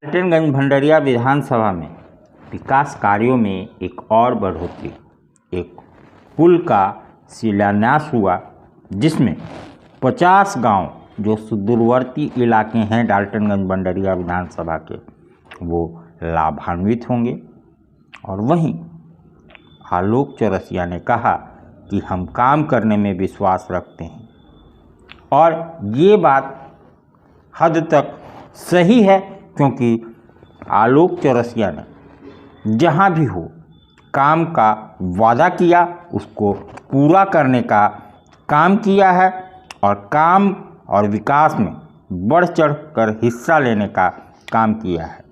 डाल्टनगंज भंडरिया विधानसभा में विकास कार्यों में एक और बढ़ोतरी। एक पुल का शिलान्यास हुआ जिसमें 50 गांव जो सुदूरवर्ती इलाके हैं डाल्टनगंज भंडरिया विधानसभा के, वो लाभान्वित होंगे। और वहीं आलोक चौरसिया ने कहा कि हम काम करने में विश्वास रखते हैं और ये बात हद तक सही है, क्योंकि आलोक चौरसिया ने जहाँ भी हो काम का वादा किया, उसको पूरा करने का काम किया है और काम और विकास में बढ़ चढ़ कर हिस्सा लेने का काम किया है।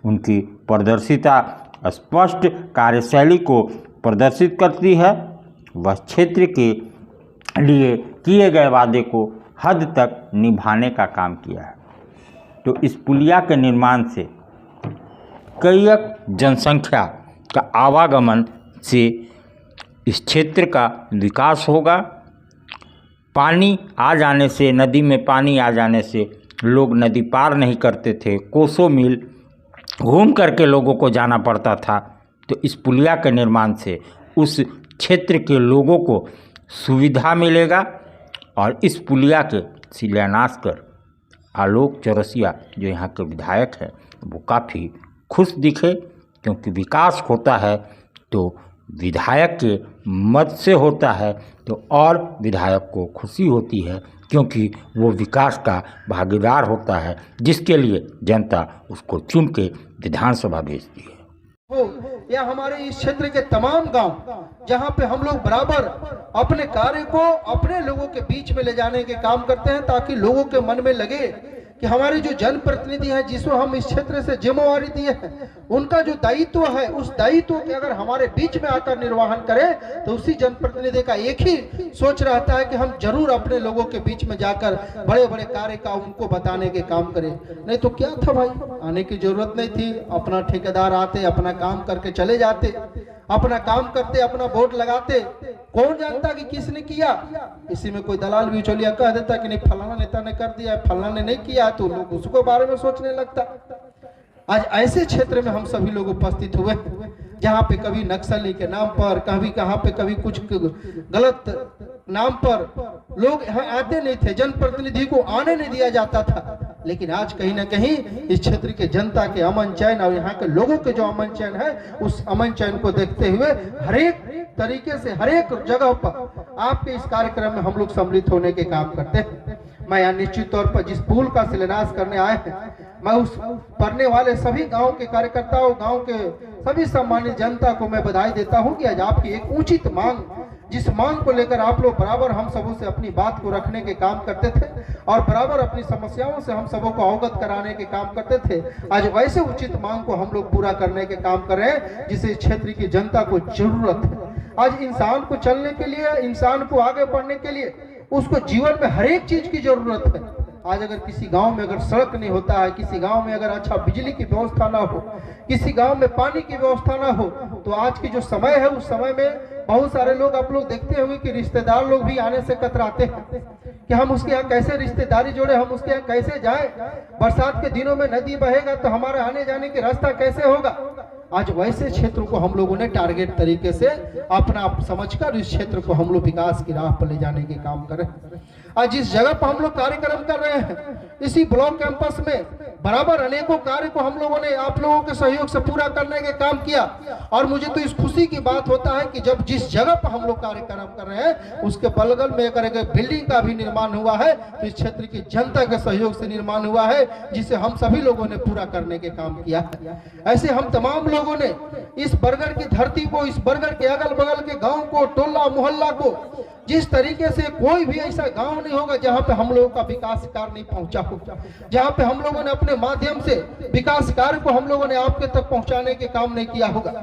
उनकी पारदर्शिता स्पष्ट कार्यशैली को प्रदर्शित करती है। वह क्षेत्र के लिए किए गए वादे को हद तक निभाने का काम किया है। तो इस पुलिया के निर्माण से कई जनसंख्या का आवागमन से इस क्षेत्र का विकास होगा। पानी आ जाने से, नदी में पानी आ जाने से लोग नदी पार नहीं करते थे, कोसों मील घूम करके लोगों को जाना पड़ता था। तो इस पुलिया के निर्माण से उस क्षेत्र के लोगों को सुविधा मिलेगा और इस पुलिया के शिलान्यास कर आलोक चौरसिया जो यहाँ के विधायक हैं वो काफ़ी खुश दिखे, क्योंकि विकास होता है तो विधायक के मत से होता है तो और विधायक को खुशी होती है, क्योंकि वो विकास का भागीदार होता है जिसके लिए जनता उसको चुन के विधानसभा भेजती है। या हमारे इस क्षेत्र के तमाम गांव जहां पे हम लोग बराबर अपने कार्य को अपने लोगों के बीच में ले जाने के काम करते हैं, ताकि लोगों के मन में लगे कि हमारे जो जनप्रतिनिधि हैं जिसको हम इस क्षेत्र से जिम्मेवारी दिए हैं, उनका जो दायित्व है उस दायित्व के अगर हमारे बीच में आकर निर्वहन करें तो उसी जनप्रतिनिधि का एक ही सोच रहता है कि हम जरूर अपने लोगों के बीच में जाकर बड़े बड़े कार्य का उनको बताने के काम करें। नहीं तो क्या था भाई, आने की जरूरत नहीं थी। अपना ठेकेदार आते, अपना काम करके चले जाते, अपना काम करते, अपना वोट लगाते। कौन जानता कि किसने किया? इसी में कोई दलाल भी चलिया कह देता कि नहीं फलाना नेता ने कर दिया, फलाना ने नहीं किया, तो लोग उसको बारे में सोचने लगता। आज ऐसे क्षेत्र में हम सभी लोग उपस्थित हुए जहाँ पे कभी नक्सली के नाम पर, कभी कहाँ पे कभी कुछ गलत नाम पर लोग यहाँ आते नहीं थे, जनप्रतिनिधि को आने नहीं दिया जाता था। लेकिन आज कहीं ना कहीं इस क्षेत्र के जनता के अमन चैन और यहाँ के लोगों के जो अमन चैन है, उस अमन चैन को देखते हुए हरेक तरीके से हरेक जगह पर आपके इस कार्यक्रम में हम लोग सम्मिलित होने के काम करते हैं। मैं यहाँ निश्चित तौर पर जिस पुल का शिलान्यास करने आए हैं, मैं उस पढ़ने वाले सभी गांव के कार्यकर्ताओं, गांव के सभी सम्मानित जनता को मैं बधाई देता हूं कि आज आपकी एक उचित मांग, जिस मांग को लेकर आप लोग बराबर हम सबों से अपनी बात को रखने के काम करते थे और बराबर अपनी समस्याओं से हम सबों को अवगत कराने के काम करते थे, आज वैसे उचित मांग को हम लोग पूरा करने के काम कर रहे हैं जिसे क्षेत्र की जनता को जरूरत है। आज इंसान को चलने के लिए, इंसान को आगे बढ़ने के लिए उसको जीवन में हर एक चीज की जरूरत है। आज अगर किसी गांव में अगर सड़क नहीं होता है, किसी गांव में अगर अच्छा बिजली की व्यवस्था ना हो, किसी गांव में पानी की व्यवस्था ना हो, तो आज की जो समय है उस समय में बहुत सारे लोग आप लोग देखते होंगे कि रिश्तेदार लोग भी आने से कतराते हैं कि हम उसके यहाँ कैसे रिश्तेदारी जोड़े, हम उसके यहाँ कैसे जाए। बरसात के दिनों में नदी बहेगा तो हमारे आने जाने की रास्ता कैसे होगा। आज वैसे क्षेत्र को हम लोगों ने टारगेट तरीके से अपना समझकर इस क्षेत्र को हम लोग विकास की राह पर ले जाने के काम करें। आज जिस जगह पर हम लोग कार्यक्रम कर रहे हैं, इसी ब्लॉक कैंपस में बराबर अनेकों कार्य को हम लोगों ने आप लोगों के सहयोग से पूरा करने के काम किया। और मुझे तो इस खुशी की बात होता है कि जब जिस जगह पर हम लोग कार्यक्रम कर रहे हैं उसके बगल में एक बिल्डिंग का भी निर्माण हुआ है, तो इस क्षेत्र की जनता के सहयोग से निर्माण हुआ है, जिसे हम सभी लोगों ने पूरा करने के काम किया है। ऐसे हम तमाम लोगों ने इस बरगढ़ की धरती को, इस बरगढ़ के अगल बगल के गांव को, टोला मोहल्ला को, जिस तरीके से कोई भी ऐसा गांव नहीं होगा जहां पे हम लोगों का विकास कार्य नहीं पहुंचा होगा, जहां पे हम लोगों ने अपने माध्यम से विकास कार्य को हम लोगों ने आपके तक पहुंचाने के काम नहीं किया होगा।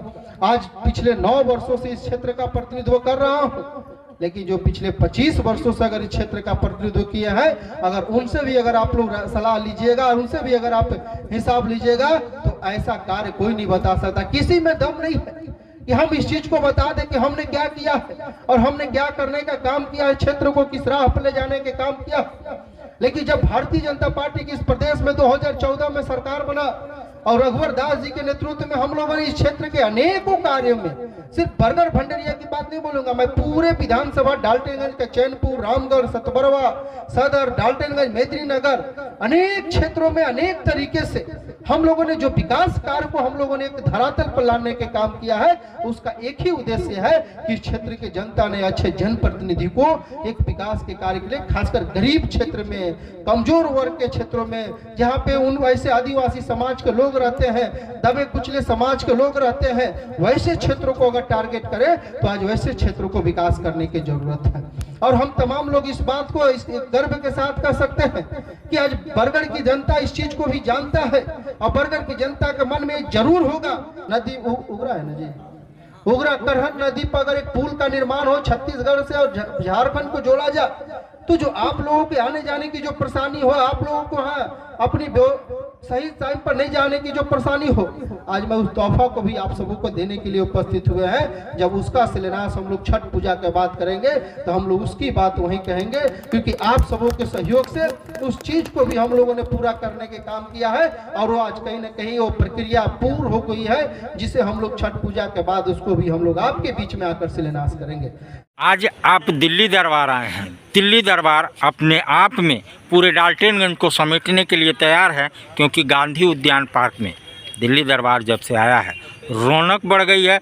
आज पिछले 9 वर्षों से इस क्षेत्र का प्रतिनिधित्व कर रहा हूं, लेकिन जो पिछले 25 वर्षों से अगर इस क्षेत्र का प्रतिनिधित्व किए हैं, अगर उनसे भी अगर आप लोग सलाह लीजिएगा और उनसे भी अगर आप हिसाब लीजिएगा तो ऐसा कार्य कोई नहीं बता सकता। किसी में दम नहीं है कि हम इस चीज को बता दें कि हमने क्या किया है और हमने क्या करने का काम किया है, क्षेत्र को किस राह पर ले जाने के काम किया। लेकिन जब भारतीय जनता पार्टी की इस प्रदेश में 2014 में सरकार बना, और रघुवर दास जी के नेतृत्व में हम लोगों ने इस क्षेत्र के अनेकों कार्यों में, सिर्फ बरगढ़ भंडरिया की बात नहीं बोलूंगा मैं, पूरे विधानसभा डाल्टनगंज का चैनपुर, रामगढ़, सतबरवा, सदर, डाल्टनगंज, मेदिनीनगर, अनेक क्षेत्रों में अनेक तरीके से हम लोगों ने जो विकास कार्य को हम लोगों ने एक धरातल पर लाने के काम किया है, उसका एक ही उद्देश्य है कि क्षेत्र के जनता ने अच्छे जनप्रतिनिधि को एक विकास के कार्य के लिए, खासकर गरीब क्षेत्र में, कमजोर वर्ग के क्षेत्रों में, जहाँ पे उन वैसे आदिवासी समाज के लोग रहते हैं, दबे कुचले समाज के लोग रहते हैं, वैसे क्षेत्रों को अगर टारगेट करें तो आज वैसे क्षेत्रों को विकास करने की जरूरत है। और हम तमाम लोग इस बात को इस गर्व के साथ कह सकते हैं कि आज बरगढ़ की जनता इस चीज को भी जानता है, और बरगढ़ की जनता के मन में जरूर होगा, नदी उगरा है ना जी, उगरा करहन नदी पर अगर एक पुल का निर्माण हो छत्तीसगढ़ से और झारखंड को जोड़ा जा, तो जो आप लोगों के आने जाने की जो परेशानी हो, आप लोगों को हाँ अपनी सही टाइम पर नहीं जाने की जो परेशानी हो, आज मैं उस तोहफा को भी आप सबों को देने के लिए उपस्थित हुए हैं। जब उसका शिलान्यास हम लोग छठ पूजा के बाद करेंगे तो हम लोग उसकी बात वहीं कहेंगे, क्योंकि आप सबों के सहयोग से उस चीज को भी हम लोगों ने पूरा करने के काम किया है, और वो आज कहीं ना कहीं वो प्रक्रिया पूर्ण हो गई है, जिसे हम लोग छठ पूजा के बाद उसको भी हम लोग आपके बीच में आकर शिलान्यास करेंगे। आज आप दिल्ली दरबार आए हैं। दिल्ली दरबार अपने आप में पूरे डाल्टनगंज को समेटने के लिए तैयार है, क्योंकि गांधी उद्यान पार्क में दिल्ली दरबार जब से आया है रौनक बढ़ गई है।